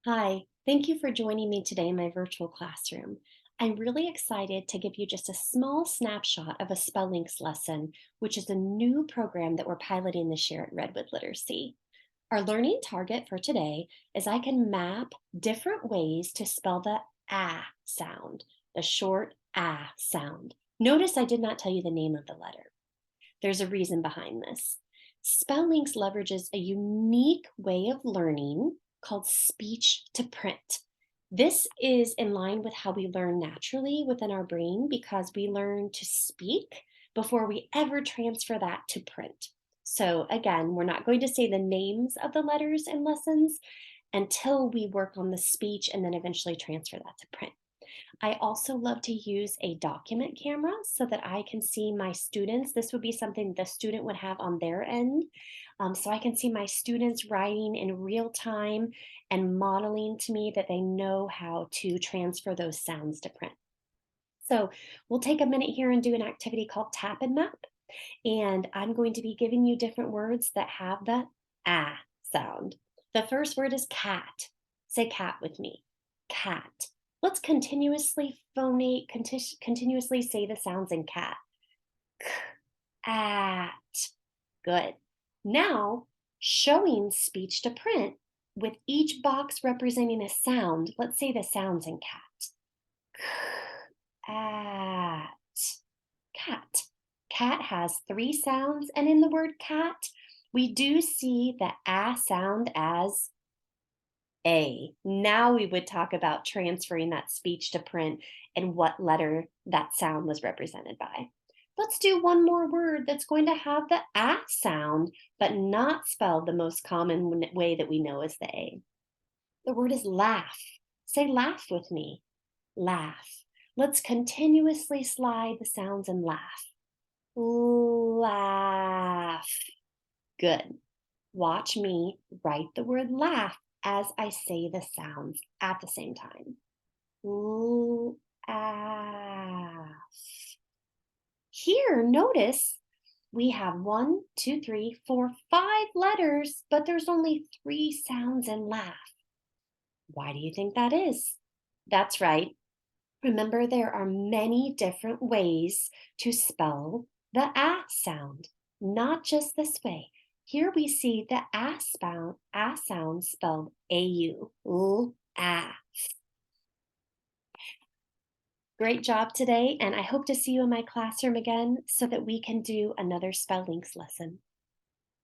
Hi, thank you for joining me today in my virtual classroom. I'm really excited to give you just a small snapshot of a spellings lesson, which is a new program that we're piloting this year at Redwood Literacy. Our learning target for today is I can map different ways to spell the ah sound, the short ah sound. Notice I did not tell you the name of the letter. There's a reason behind this. Spelllinks leverages a unique way of learning called speech to print. This is in line with how we learn naturally within our brain because we learn to speak before we ever transfer that to print. So, again, we're not going to say the names of the letters in lessons until we work on the speech and then eventually transfer that to print. I also love to use a document camera so that I can see my students. This would be something the student would have on their end. So I can see my students writing in real time and modeling to me that they know how to transfer those sounds to print. So we'll take a minute here and do an activity called Tap and Map. And I'm going to be giving you different words that have the ah sound. The first word is cat. Say cat with me. Cat. Let's continuously phonate, continuously say the sounds in cat. At. Good. Now, showing speech to print with each box representing a sound. Let's say the sounds in cat. At. Cat. Cat has three sounds, and in the word cat, we do see the ah sound as a. Now we would talk about transferring that speech to print and what letter that sound was represented by. Let's do one more word that's going to have the ah sound, but not spelled the most common way that we know as the A. The word is laugh. Say laugh with me. Laugh. Let's continuously slide the sounds and laugh. Laugh. Good. Watch me write the word laugh as I say the sounds at the same time. Laugh. Here, notice we have one, two, three, four, five letters, but there's only three sounds in laugh. Why do you think that is? That's right. Remember, there are many different ways to spell the ah sound, not just this way. Here we see the ah sound spelled A-U, ah. Great job today, and I hope to see you in my classroom again so that we can do another spellings lesson.